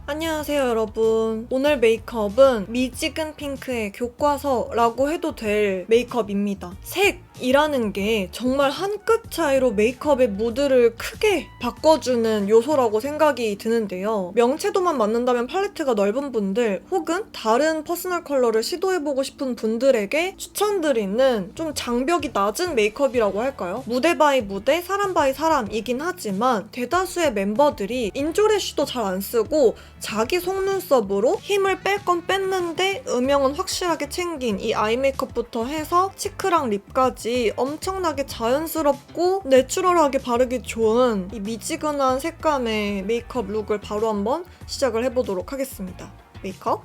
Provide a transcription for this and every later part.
안녕하세요 여러분. 오늘 메이크업은 미지근 핑크의 교과서라고 해도 될 메이크업입니다. 색이라는 게 정말 한 끗 차이로 메이크업의 무드를 크게 바꿔주는 요소라고 생각이 드는데요. 명채도만 맞는다면 팔레트가 넓은 분들 혹은 다른 퍼스널 컬러를 시도해보고 싶은 분들에게 추천드리는 좀 장벽이 낮은 메이크업이라고 할까요? 무대 바이 무대, 사람 바이 사람이긴 하지만 대다수의 멤버들이 인조래쉬도 잘 안 쓰고 자기 속눈썹으로 힘을 뺄 건 뺐는데 음영은 확실하게 챙긴 이 아이 메이크업부터 해서 치크랑 립까지 엄청나게 자연스럽고 내추럴하게 바르기 좋은 이 미지근한 색감의 메이크업 룩을 바로 한번 시작을 해보도록 하겠습니다. 메이크업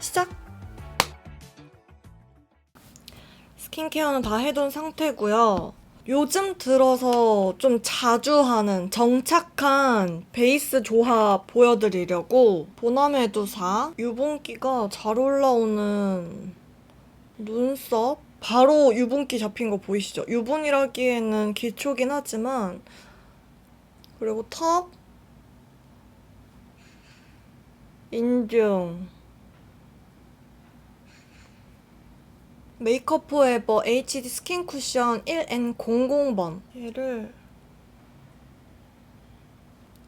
시작! 스킨케어는 다 해둔 상태고요. 요즘 들어서 좀 자주 하는 정착한 베이스 조합 보여드리려고 보나메두사 유분기가 잘 올라오는 눈썹 바로 유분기 잡힌 거 보이시죠? 유분이라기에는 기초긴 하지만 그리고 턱 인중 메이크업 포에버 HD 스킨 쿠션 1N00번 얘를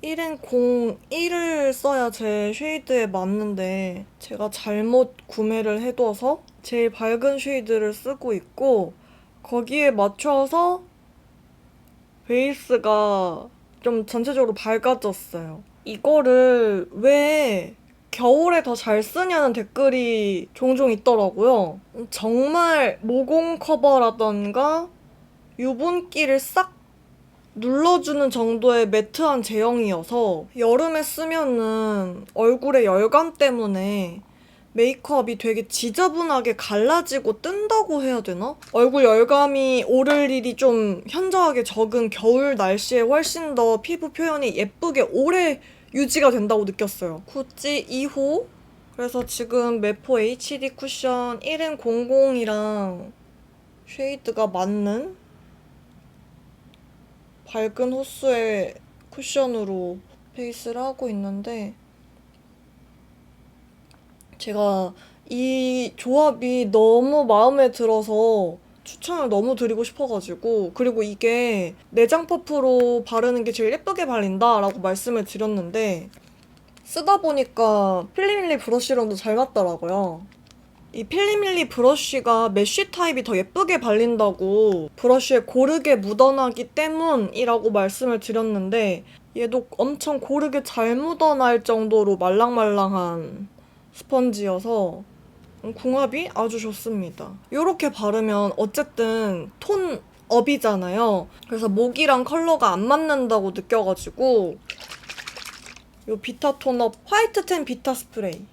1N01을 써야 제 쉐이드에 맞는데 제가 잘못 구매를 해둬서 제일 밝은 쉐이드를 쓰고 있고 거기에 맞춰서 베이스가 좀 전체적으로 밝아졌어요. 이거를 왜 겨울에 더 잘 쓰냐는 댓글이 종종 있더라고요. 정말 모공 커버라던가 유분기를 싹 눌러주는 정도의 매트한 제형이어서 여름에 쓰면은 얼굴에 열감 때문에 메이크업이 되게 지저분하게 갈라지고 뜬다고 해야 되나? 얼굴 열감이 오를 일이 좀 현저하게 적은 겨울 날씨에 훨씬 더 피부 표현이 예쁘게 오래 유지가 된다고 느꼈어요. 구찌 2호 그래서 지금 메포 HD 쿠션 1N00이랑 쉐이드가 맞는 밝은 호수의 쿠션으로 베이스를 하고 있는데 제가 이 조합이 너무 마음에 들어서 추천을 너무 드리고 싶어가지고 그리고 이게 내장 퍼프로 바르는 게 제일 예쁘게 발린다 라고 말씀을 드렸는데 쓰다 보니까 필리밀리 브러쉬랑도 잘 맞더라고요. 이 필리밀리 브러쉬가 메쉬 타입이 더 예쁘게 발린다고 브러쉬에 고르게 묻어나기 때문이라고 말씀을 드렸는데 얘도 엄청 고르게 잘 묻어날 정도로 말랑말랑한 스펀지여서 궁합이 아주 좋습니다. 이렇게 바르면 어쨌든 톤 업이잖아요. 그래서 목이랑 컬러가 안 맞는다고 느껴가지고 이 비타 톤업 화이트텐 비타 스프레이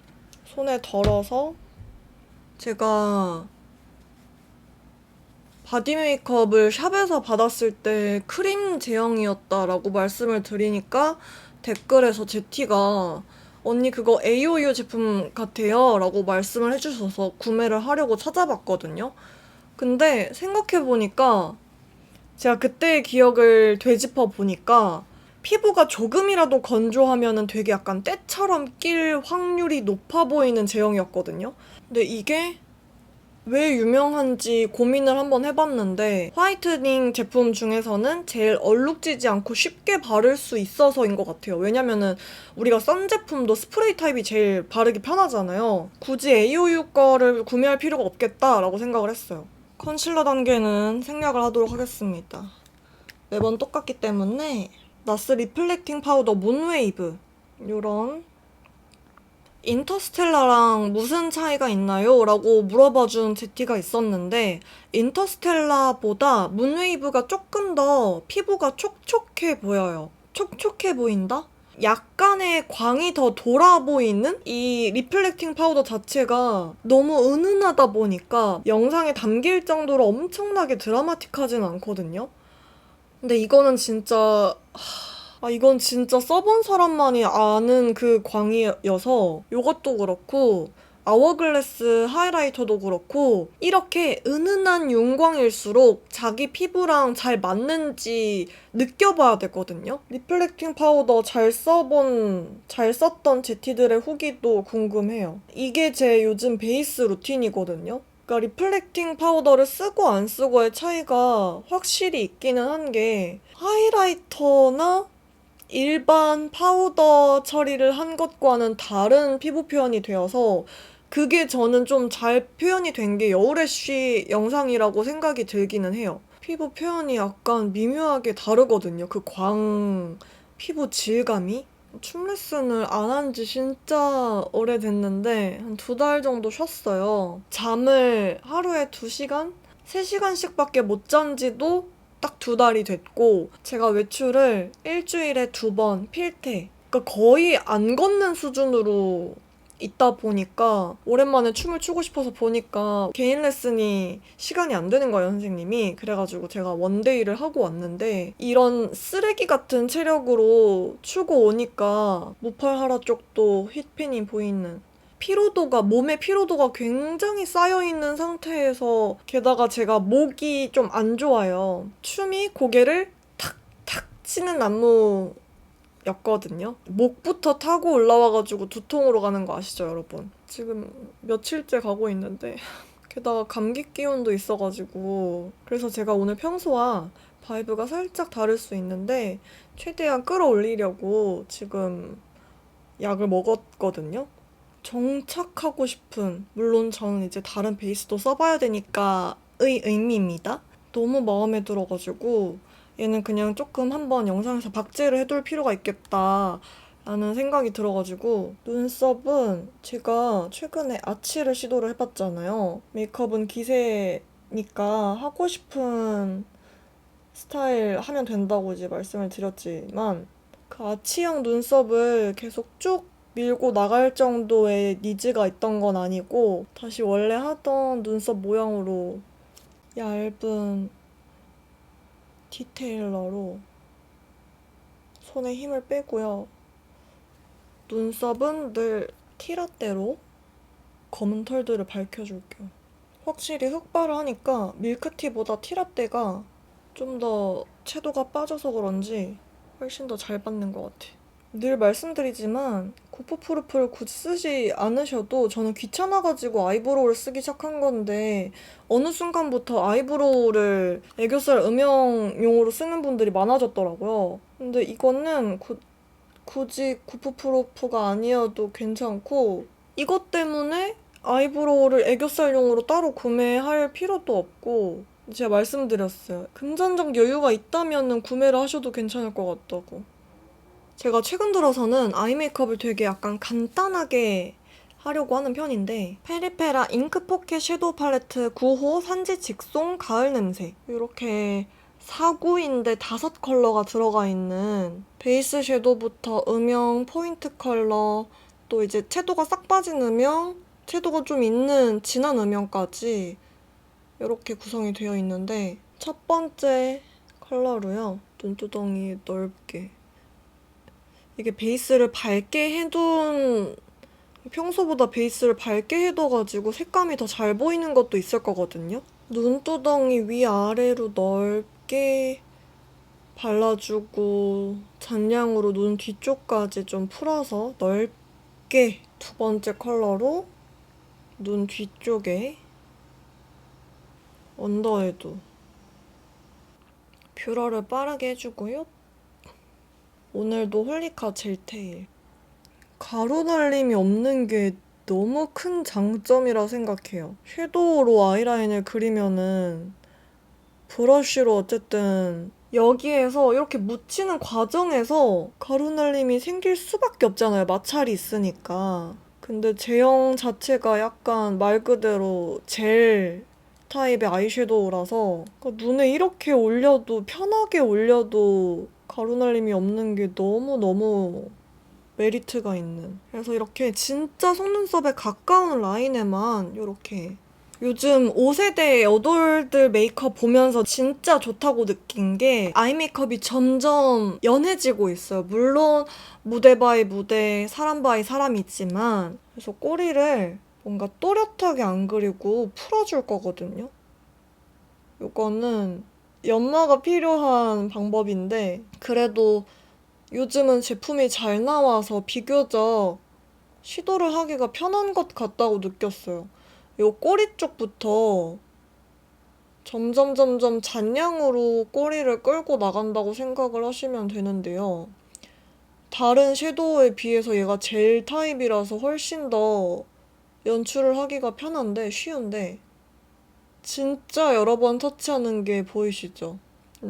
손에 덜어서 제가 바디 메이크업을 샵에서 받았을 때 크림 제형이었다라고 말씀을 드리니까 댓글에서 제티가 언니 그거 AOU 제품 같아요 라고 말씀을 해주셔서 구매를 하려고 찾아봤거든요. 근데 생각해보니까 제가 그때의 기억을 되짚어 보니까 피부가 조금이라도 건조하면은 되게 약간 때처럼 낄 확률이 높아 보이는 제형이었거든요. 근데 이게 왜 유명한지 고민을 한번 해봤는데 화이트닝 제품 중에서는 제일 얼룩지지 않고 쉽게 바를 수 있어서인 것 같아요. 왜냐면은 우리가 선 제품도 스프레이 타입이 제일 바르기 편하잖아요. 굳이 AOU 거를 구매할 필요가 없겠다라고 생각을 했어요. 컨실러 단계는 생략을 하도록 하겠습니다. 매번 똑같기 때문에 나스 리플렉팅 파우더 문웨이브 요런 인터스텔라랑 무슨 차이가 있나요? 라고 물어봐준 제티가 있었는데 인터스텔라보다 문웨이브가 조금 더 피부가 촉촉해 보여요. 촉촉해 보인다? 약간의 광이 더 돌아 보이는 이 리플렉팅 파우더 자체가 너무 은은하다 보니까 영상에 담길 정도로 엄청나게 드라마틱하진 않거든요. 근데 이거는 진짜 이건 진짜 써본 사람만이 아는 그 광이어서 이것도 그렇고 아워글래스 하이라이터도 그렇고 이렇게 은은한 윤광일수록 자기 피부랑 잘 맞는지 느껴봐야 되거든요. 리플렉팅 파우더 잘 썼던 제티들의 후기도 궁금해요. 이게 제 요즘 베이스 루틴이거든요. 그러니까 리플렉팅 파우더를 쓰고 안 쓰고의 차이가 확실히 있기는 한 게 하이라이터나 일반 파우더 처리를 한 것과는 다른 피부 표현이 되어서 그게 저는 좀 잘 표현이 된 게 여울애쉬 영상이라고 생각이 들기는 해요. 피부 표현이 약간 미묘하게 다르거든요. 피부 질감이. 춤 레슨을 안 한 지 진짜 오래됐는데 한 2달 정도 쉬었어요. 잠을 하루에 2시간? 3시간씩밖에 못 잔 지도 딱 2달이 됐고 제가 외출을 일주일에 2번 필테 그러니까 거의 안 걷는 수준으로 있다 보니까 오랜만에 춤을 추고 싶어서 보니까 개인 레슨이 시간이 안 되는 거예요, 선생님이. 그래가지고 제가 원데이를 하고 왔는데 이런 쓰레기 같은 체력으로 추고 오니까 무팔하라 쪽도 휘팬이 보이는 몸의 피로도가 굉장히 쌓여있는 상태에서 게다가 제가 목이 좀 안 좋아요. 춤이 고개를 탁탁 치는 안무 였거든요. 목부터 타고 올라와가지고 두통으로 가는 거 아시죠, 여러분? 지금 며칠째 가고 있는데 게다가 감기 기운도 있어가지고 그래서 제가 오늘 평소와 바이브가 살짝 다를 수 있는데 최대한 끌어올리려고 지금 약을 먹었거든요. 정착하고 싶은, 물론 저는 이제 다른 베이스도 써봐야 되니까 의미입니다. 너무 마음에 들어가지고 얘는 그냥 조금 한번 영상에서 박제를 해둘 필요가 있겠다 라는 생각이 들어가지고 눈썹은 제가 최근에 아치를 시도를 해봤잖아요. 메이크업은 기세니까 하고 싶은 스타일 하면 된다고 이제 말씀을 드렸지만 그 아치형 눈썹을 계속 쭉 밀고 나갈 정도의 니즈가 있던 건 아니고 다시 원래 하던 눈썹 모양으로 얇은 디테일러로 손에 힘을 빼고요. 눈썹은 늘 티라떼로 검은 털들을 밝혀줄게요. 확실히 흑발을 하니까 밀크티보다 티라떼가 좀 더 채도가 빠져서 그런지 훨씬 더 잘 받는 것 같아. 늘 말씀드리지만 고프프루프를 굳이 쓰지 않으셔도 저는 귀찮아가지고 아이브로우를 쓰기 시작한 건데 어느 순간부터 아이브로우를 애교살 음영용으로 쓰는 분들이 많아졌더라고요. 근데 이거는 굳이 고프프루프가 아니어도 괜찮고 이것 때문에 아이브로우를 애교살용으로 따로 구매할 필요도 없고 제가 말씀드렸어요. 금전적 여유가 있다면 구매를 하셔도 괜찮을 것 같다고. 제가 최근 들어서는 아이 메이크업을 되게 약간 간단하게 하려고 하는 편인데 페리페라 잉크 포켓 섀도우 팔레트 9호 산지 직송 가을 냄새 이렇게 4구인데 5컬러가 들어가 있는 베이스 섀도우부터 음영, 포인트 컬러 또 이제 채도가 싹 빠진 음영, 채도가 좀 있는 진한 음영까지 이렇게 구성이 되어 있는데 첫 번째 컬러로요. 눈두덩이 넓게 이게 베이스를 밝게 해둔 평소보다 베이스를 밝게 해둬가지고 색감이 더 잘 보이는 것도 있을 거거든요. 눈두덩이 위아래로 넓게 발라주고 잔량으로 눈 뒤쪽까지 좀 풀어서 넓게 두 번째 컬러로 눈 뒤쪽에 언더에도 뷰러를 빠르게 해주고요. 오늘도 홀리카 젤테일. 가루 날림이 없는 게 너무 큰 장점이라 생각해요. 섀도우로 아이라인을 그리면은 브러쉬로 어쨌든 여기에서 이렇게 묻히는 과정에서 가루 날림이 생길 수밖에 없잖아요. 마찰이 있으니까. 근데 제형 자체가 약간 말 그대로 젤 타입의 아이섀도우라서 그러니까 눈에 이렇게 올려도 편하게 올려도 가루 날림이 없는 게 너무너무 메리트가 있는. 그래서 이렇게 진짜 속눈썹에 가까운 라인에만 이렇게 요즘 5세대 여돌들 메이크업 보면서 진짜 좋다고 느낀 게 아이 메이크업이 점점 연해지고 있어요. 물론 무대 바이 무대, 사람 바이 사람이 있지만 그래서 꼬리를 뭔가 또렷하게 안 그리고 풀어줄 거거든요. 이거는 연마가 필요한 방법인데 그래도 요즘은 제품이 잘 나와서 비교적 시도를 하기가 편한 것 같다고 느꼈어요. 이 꼬리 쪽부터 점점 잔량으로 꼬리를 끌고 나간다고 생각을 하시면 되는데요. 다른 섀도우에 비해서 얘가 젤 타입이라서 훨씬 더 연출을 하기가 편한데 쉬운데 진짜 여러 번 터치하는 게 보이시죠?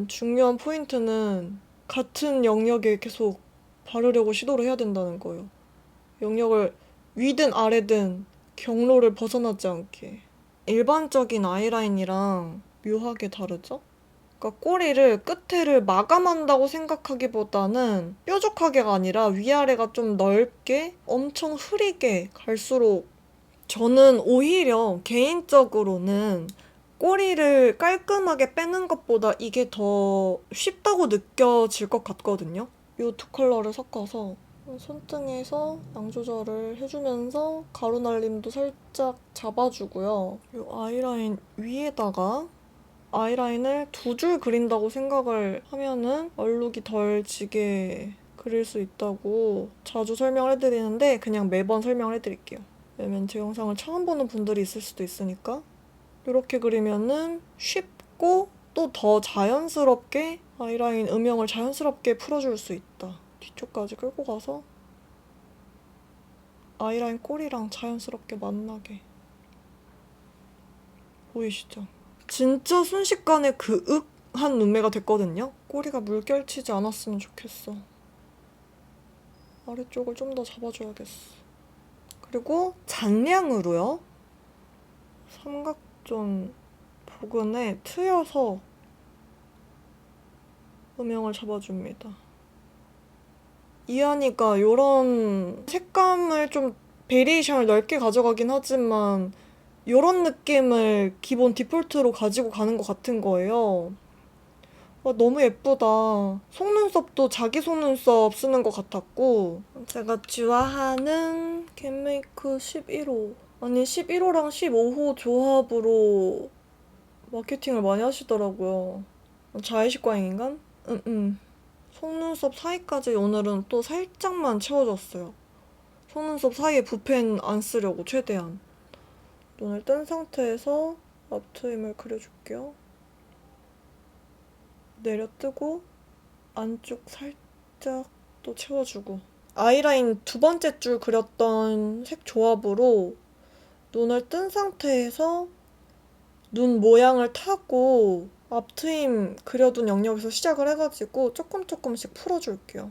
중요한 포인트는 같은 영역에 계속 바르려고 시도를 해야 된다는 거예요. 영역을 위든 아래든 경로를 벗어나지 않게. 일반적인 아이라인이랑 묘하게 다르죠? 그러니까 꼬리를 끝에를 마감한다고 생각하기보다는 뾰족하게가 아니라 위아래가 좀 넓게 엄청 흐리게 갈수록 저는 오히려 개인적으로는 꼬리를 깔끔하게 빼는 것보다 이게 더 쉽다고 느껴질 것 같거든요. 이 두 컬러를 섞어서 손등에서 양 조절을 해주면서 가루 날림도 살짝 잡아주고요. 이 아이라인 위에다가 아이라인을 두 줄 그린다고 생각을 하면은 얼룩이 덜 지게 그릴 수 있다고 자주 설명을 해드리는데 그냥 매번 설명을 해드릴게요. 왜냐면 제 영상을 처음 보는 분들이 있을 수도 있으니까 이렇게 그리면은 쉽고 또 더 자연스럽게 아이라인 음영을 자연스럽게 풀어줄 수 있다. 뒤쪽까지 끌고 가서 아이라인 꼬리랑 자연스럽게 만나게. 보이시죠? 진짜 순식간에 그윽한 눈매가 됐거든요? 꼬리가 물결치지 않았으면 좋겠어. 아래쪽을 좀 더 잡아줘야겠어. 그리고 잔량으로요. 삼각존 부근에 트여서 음영을 잡아줍니다. 이하니가 이런 색감을 좀 베리에이션을 넓게 가져가긴 하지만 이런 느낌을 기본 디폴트로 가지고 가는 것 같은 거예요. 와, 너무 예쁘다. 속눈썹도 자기 속눈썹 쓰는 것 같았고 제가 좋아하는 캔메이크 11호 아니 11호랑 15호 조합으로 마케팅을 많이 하시더라고요. 자의식광인간? 속눈썹 사이까지 오늘은 또 살짝만 채워줬어요. 속눈썹 사이에 붓펜 안 쓰려고 최대한. 눈을 뜬 상태에서 앞트임을 그려줄게요. 내려뜨고 안쪽 살짝 또 채워주고 아이라인 두 번째 줄 그렸던 색 조합으로 눈을 뜬 상태에서 눈 모양을 타고 앞트임 그려둔 영역에서 시작을 해가지고 조금씩 풀어줄게요.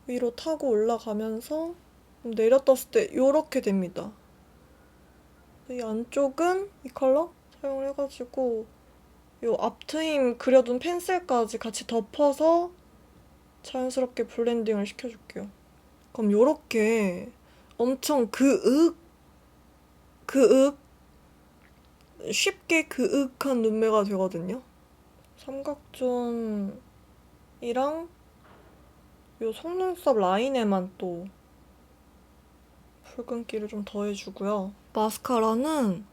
위로 타고 올라가면서 내려떴을 때 이렇게 됩니다. 이 안쪽은 이 컬러 사용을 해가지고 이 앞트임 그려둔 펜슬까지 같이 덮어서 자연스럽게 블렌딩을 시켜줄게요. 그럼 이렇게 엄청 쉽게 그윽한 눈매가 되거든요. 삼각존이랑 이 속눈썹 라인에만 또 붉은기를 좀 더해주고요. 마스카라는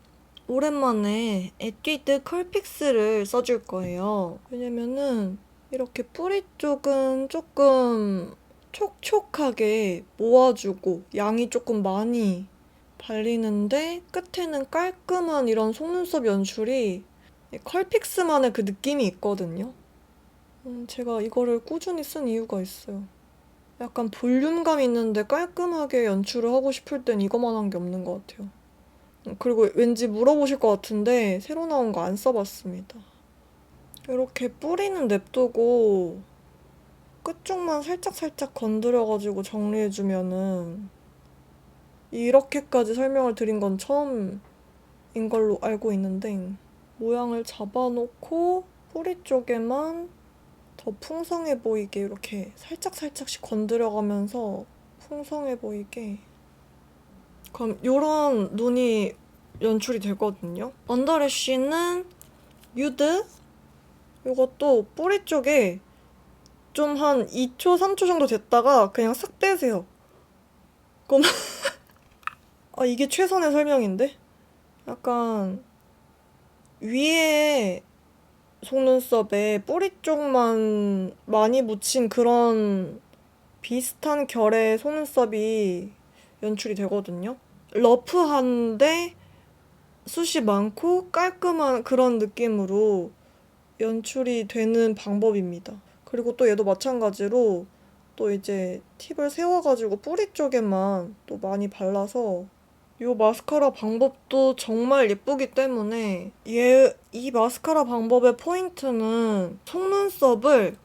오랜만에 에뛰드 컬픽스를 써줄 거예요. 왜냐면은 이렇게 뿌리 쪽은 조금 촉촉하게 모아주고 양이 조금 많이 발리는데 끝에는 깔끔한 이런 속눈썹 연출이 컬픽스만의 그 느낌이 있거든요. 제가 이거를 꾸준히 쓴 이유가 있어요. 약간 볼륨감 있는데 깔끔하게 연출을 하고 싶을 땐 이거만 한 게 없는 것 같아요. 그리고 왠지 물어보실 것 같은데 새로 나온 거 안 써봤습니다. 이렇게 뿌리는 냅두고 끝쪽만 살짝 건드려가지고 정리해주면은 이렇게까지 설명을 드린 건 처음인 걸로 알고 있는데 모양을 잡아놓고 뿌리 쪽에만 더 풍성해 보이게 이렇게 살짝씩 건드려가면서 풍성해 보이게 그럼 이런 눈이 연출이 되거든요. 언더래쉬는 뉴드 이것도 뿌리 쪽에 좀 한 2초, 3초 정도 됐다가 그냥 싹 빼세요. 그럼 아, 이게 최선의 설명인데? 약간 위에 속눈썹에 뿌리 쪽만 많이 묻힌 그런 비슷한 결의 속눈썹이 연출이 되거든요. 러프한데 숱이 많고 깔끔한 그런 느낌으로 연출이 되는 방법입니다. 그리고 또 얘도 마찬가지로 또 이제 팁을 세워가지고 뿌리 쪽에만 또 많이 발라서 이 마스카라 방법도 정말 예쁘기 때문에 이 마스카라 방법의 포인트는 속눈썹을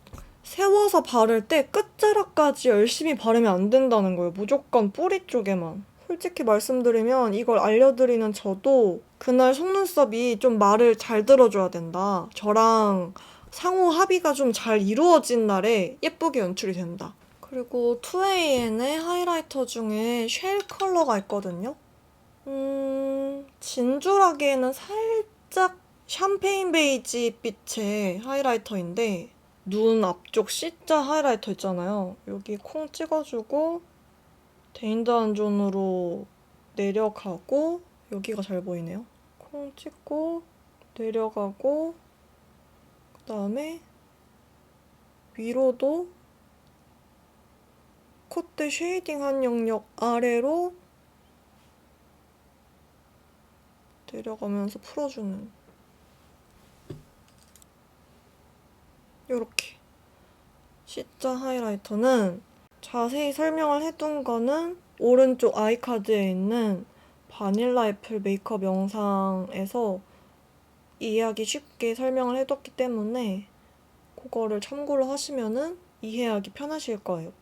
세워서 바를 때 끝자락까지 열심히 바르면 안 된다는 거예요. 무조건 뿌리 쪽에만. 솔직히 말씀드리면 이걸 알려드리는 저도 그날 속눈썹이 좀 말을 잘 들어줘야 된다. 저랑 상호 합의가 좀 잘 이루어진 날에 예쁘게 연출이 된다. 그리고 2AN의 하이라이터 중에 쉘 컬러가 있거든요. 진주라기에는 살짝 샴페인 베이지 빛의 하이라이터인데 눈 앞쪽 C자 하이라이터 있잖아요. 여기 콩 찍어주고 데인다한 존으로 내려가고 여기가 잘 보이네요. 콩 찍고 내려가고 그 다음에 위로도 콧대 쉐이딩한 영역 아래로 내려가면서 풀어주는 요렇게 C자 하이라이터는 자세히 설명을 해둔 거는 오른쪽 아이카드에 있는 바닐라 애플 메이크업 영상에서 이해하기 쉽게 설명을 해뒀기 때문에 그거를 참고로 하시면은 이해하기 편하실 거예요.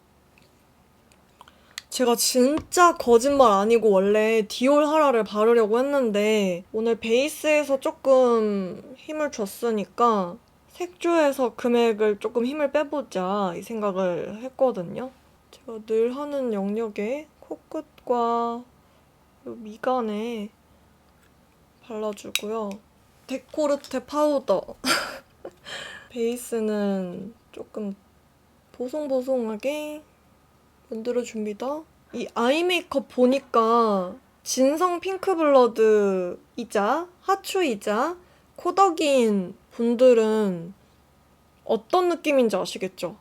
제가 진짜 거짓말 아니고 원래 디올 하라를 바르려고 했는데 오늘 베이스에서 조금 힘을 줬으니까 색조에서 금액을 조금 힘을 빼보자 이 생각을 했거든요. 제가 늘 하는 영역에 코끝과 미간에 발라주고요. 데코르테 파우더 베이스는 조금 보송보송하게 만들어줍니다. 이 아이 메이크업 보니까 진성 핑크블러드이자 하추이자 코덕인 분들은 어떤 느낌인지 아시겠죠?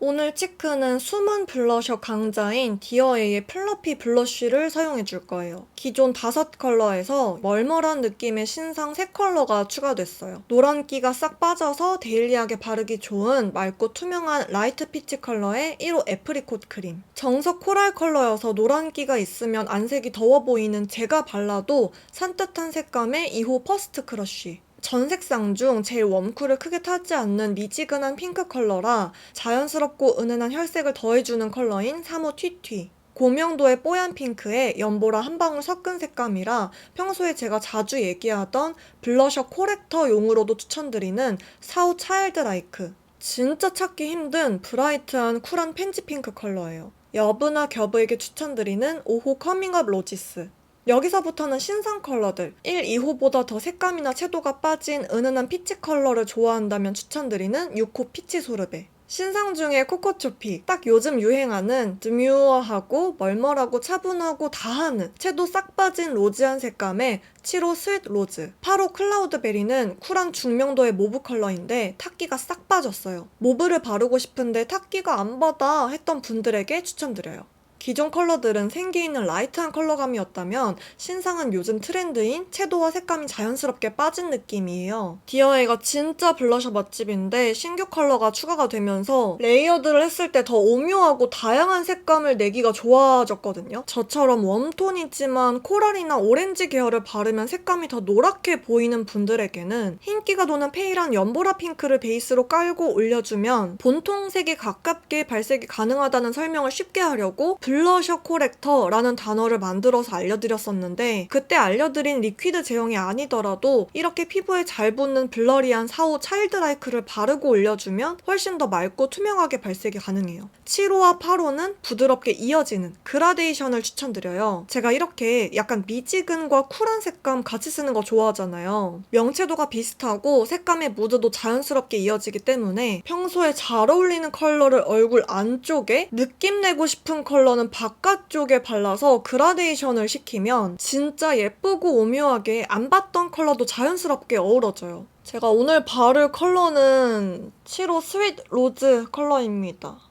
오늘 체크는 숨은 블러셔 강자인 디어에이의 플러피 블러쉬를 사용해 줄 거예요. 기존 5컬러에서 멀멀한 느낌의 신상 3컬러가 추가됐어요. 노란기가 싹 빠져서 데일리하게 바르기 좋은 맑고 투명한 라이트 피치 컬러의 1호 애프리콧 크림. 정석 코랄 컬러여서 노란기가 있으면 안색이 더워 보이는 제가 발라도 산뜻한 색감의 2호 퍼스트 크러쉬. 전 색상 중 제일 웜쿨을 크게 타지 않는 미지근한 핑크 컬러라 자연스럽고 은은한 혈색을 더해주는 컬러인 3호 튀튀. 고명도의 뽀얀 핑크에 연보라 한 방울 섞은 색감이라 평소에 제가 자주 얘기하던 블러셔 코렉터용으로도 추천드리는 4호 차일드라이크. 진짜 찾기 힘든 브라이트한 쿨한 펜지 핑크 컬러예요. 여브나 겹에게 추천드리는 5호 커밍업 로지스. 여기서부터는 신상 컬러들 1, 2호보다 더 색감이나 채도가 빠진 은은한 피치 컬러를 좋아한다면 추천드리는 6호 피치 소르베. 신상 중에 코코초피 딱 요즘 유행하는 드뮤어하고 멀멀하고 차분하고 다하는 채도 싹 빠진 로지한 색감의 7호 스윗 로즈. 8호 클라우드베리는 쿨한 중명도의 모브 컬러인데 탁기가 싹 빠졌어요. 모브를 바르고 싶은데 탁기가 안 받아 했던 분들에게 추천드려요. 기존 컬러들은 생기 있는 라이트한 컬러감이었다면 신상은 요즘 트렌드인 채도와 색감이 자연스럽게 빠진 느낌이에요. 디어에이가 진짜 블러셔 맛집인데 신규 컬러가 추가가 되면서 레이어드를 했을 때 더 오묘하고 다양한 색감을 내기가 좋아졌거든요. 저처럼 웜톤이지만 코랄이나 오렌지 계열을 바르면 색감이 더 노랗게 보이는 분들에게는 흰기가 도는 페일한 연보라 핑크를 베이스로 깔고 올려주면 본통 색에 가깝게 발색이 가능하다는 설명을 쉽게 하려고 블러셔 코렉터라는 단어를 만들어서 알려드렸었는데 그때 알려드린 리퀴드 제형이 아니더라도 이렇게 피부에 잘 붙는 블러리한 4호 차일드라이크를 바르고 올려주면 훨씬 더 맑고 투명하게 발색이 가능해요. 7호와 8호는 부드럽게 이어지는 그라데이션을 추천드려요. 제가 이렇게 약간 미지근과 쿨한 색감 같이 쓰는 거 좋아하잖아요. 명채도가 비슷하고 색감의 무드도 자연스럽게 이어지기 때문에 평소에 잘 어울리는 컬러를 얼굴 안쪽에, 느낌 내고 싶은 컬러는 바깥쪽에 발라서 그라데이션을 시키면 진짜 예쁘고 오묘하게 안 봤던 컬러도 자연스럽게 어우러져요. 제가 오늘 바를 컬러는 7호 스윗 로즈 컬러입니다.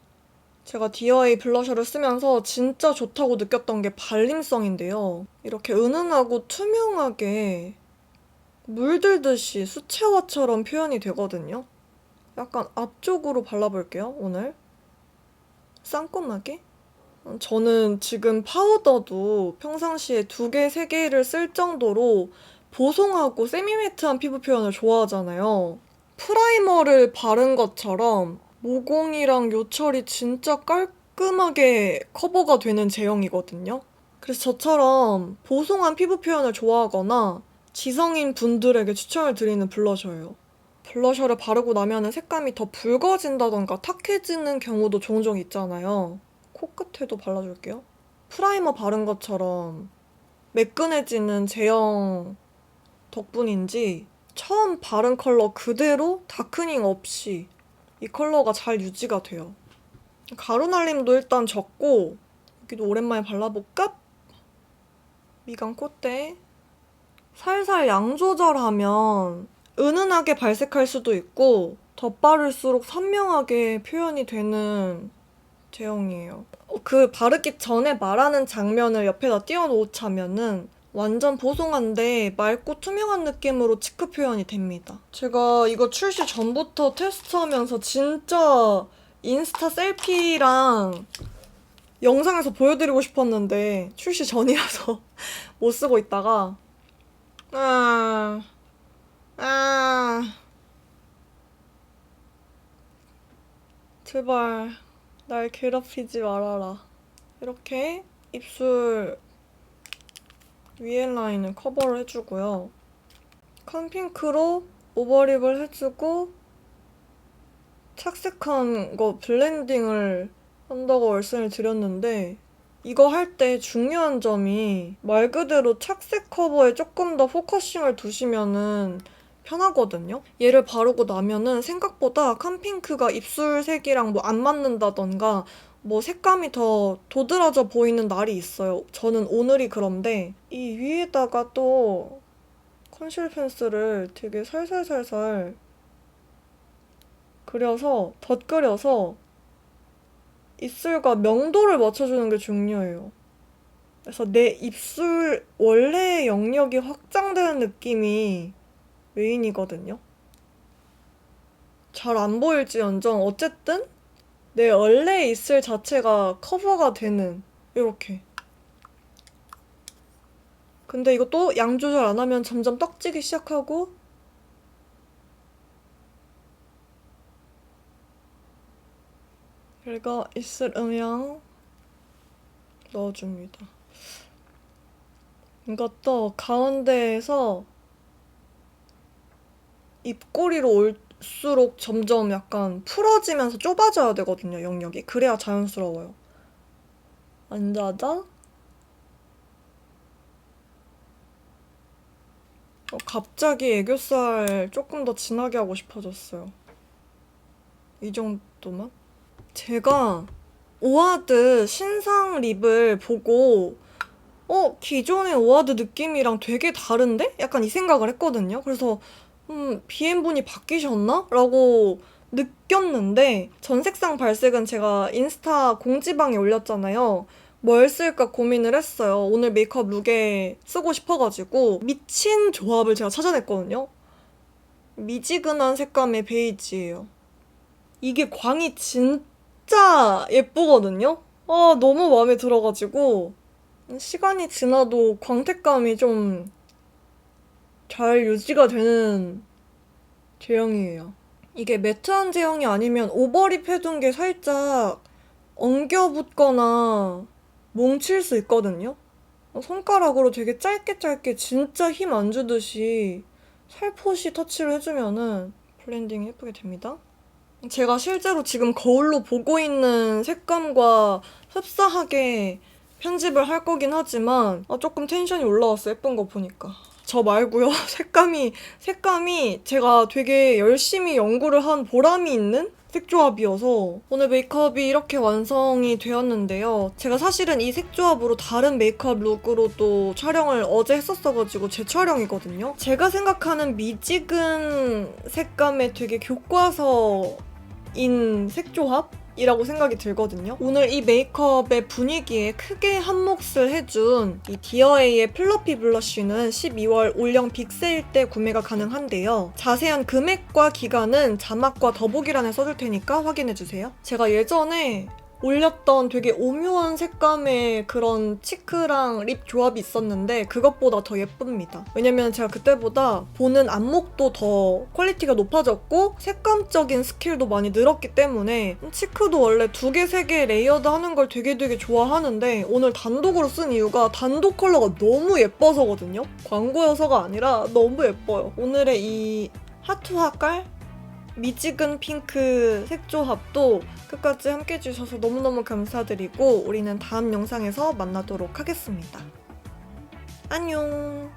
제가 DIY 블러셔를 쓰면서 진짜 좋다고 느꼈던 게 발림성인데요. 이렇게 은은하고 투명하게 물들듯이 수채화처럼 표현이 되거든요. 약간 앞쪽으로 발라볼게요, 오늘. 쌍꼼하게. 저는 지금 파우더도 평상시에 2개, 3개를 쓸 정도로 보송하고 세미매트한 피부 표현을 좋아하잖아요. 프라이머를 바른 것처럼 모공이랑 요철이 진짜 깔끔하게 커버가 되는 제형이거든요. 그래서 저처럼 보송한 피부 표현을 좋아하거나 지성인 분들에게 추천을 드리는 블러셔예요. 블러셔를 바르고 나면 색감이 더 붉어진다던가 탁해지는 경우도 종종 있잖아요. 코끝에도 발라줄게요. 프라이머 바른 것처럼 매끈해지는 제형 덕분인지 처음 바른 컬러 그대로 다크닝 없이 이 컬러가 잘 유지가 돼요. 가루 날림도 일단 적고, 여기도 오랜만에 발라볼까? 미간 콧대. 살살 양 조절하면 은은하게 발색할 수도 있고 덧바를수록 선명하게 표현이 되는 제형이에요. 그 바르기 전에 말하는 장면을 옆에다 띄워놓자면은 완전 보송한데 맑고 투명한 느낌으로 치크 표현이 됩니다. 제가 이거 출시 전부터 테스트하면서 진짜 인스타 셀피랑 영상에서 보여드리고 싶었는데 출시 전이라서 못 쓰고 있다가 제발 날 괴롭히지 말아라. 이렇게 입술 위에 라인을 커버를 해주고요. 컴핑크로 오버립을 해주고 착색한 거 블렌딩을 한다고 말씀을 드렸는데 이거 할 때 중요한 점이 말 그대로 착색 커버에 조금 더 포커싱을 두시면은 편하거든요. 얘를 바르고 나면은 생각보다 컴핑크가 입술색이랑 뭐 안 맞는다던가 뭐 색감이 더 도드라져 보이는 날이 있어요. 저는 오늘이 그런데 이 위에다가 또 컨실 펜슬을 되게 살살살살 그려서 덧그려서 입술과 명도를 맞춰주는 게 중요해요. 그래서 내 입술 원래의 영역이 확장되는 느낌이 메인이거든요. 잘 안 보일지언정 어쨌든 내 원래 입술 자체가 커버가 되는 이렇게. 근데 이것도 양 조절 안 하면 점점 떡지기 시작하고 그리고 입술 음영 넣어줍니다. 이것도 가운데에서 입꼬리로 올수록 점점 약간 풀어지면서 좁아져야 되거든요, 영역이. 그래야 자연스러워요. 앉아자. 갑자기 애교살 조금 더 진하게 하고 싶어졌어요. 이 정도만? 제가 오아드 신상 립을 보고 기존의 오아드 느낌이랑 되게 다른데? 약간 이 생각을 했거든요. 그래서 BM분이 바뀌셨나? 라고 느꼈는데 전색상 발색은 제가 인스타 공지방에 올렸잖아요. 뭘 쓸까 고민을 했어요. 오늘 메이크업 룩에 쓰고 싶어가지고 미친 조합을 제가 찾아냈거든요. 미지근한 색감의 베이지예요. 이게 광이 진짜 예쁘거든요? 너무 마음에 들어가지고 시간이 지나도 광택감이 좀 잘 유지가 되는 제형이에요. 이게 매트한 제형이 아니면 오버립 해둔 게 살짝 엉겨붙거나 뭉칠 수 있거든요. 손가락으로 되게 짧게 진짜 힘 안 주듯이 살포시 터치를 해주면은 블렌딩이 예쁘게 됩니다. 제가 실제로 지금 거울로 보고 있는 색감과 흡사하게 편집을 할 거긴 하지만 조금 텐션이 올라왔어요. 예쁜 거 보니까. 저 말고요. 색감이 제가 되게 열심히 연구를 한 보람이 있는 색조합이어서 오늘 메이크업이 이렇게 완성이 되었는데요. 제가 사실은 이 색조합으로 다른 메이크업 룩으로도 촬영을 어제 했었어가지고 재촬영이거든요. 제가 생각하는 미지근 색감의 되게 교과서인 색조합? 이라고 생각이 들거든요. 오늘 이 메이크업의 분위기에 크게 한 몫을 해준 이 디어에이의 플러피 블러쉬는 12월 올영 빅세일 때 구매가 가능한데요. 자세한 금액과 기간은 자막과 더보기란에 써줄 테니까 확인해주세요. 제가 예전에 올렸던 되게 오묘한 색감의 그런 치크랑 립 조합이 있었는데 그것보다 더 예쁩니다. 왜냐면 제가 그때보다 보는 안목도 더 퀄리티가 높아졌고 색감적인 스킬도 많이 늘었기 때문에 치크도 원래 2개, 3개 레이어드 하는 걸 되게 좋아하는데 오늘 단독으로 쓴 이유가 단독 컬러가 너무 예뻐서거든요. 광고여서가 아니라 너무 예뻐요. 오늘의 이 하투하 깔? 미지근 핑크 색조합도 끝까지 함께 해주셔서 너무너무 감사드리고 우리는 다음 영상에서 만나도록 하겠습니다. 안녕.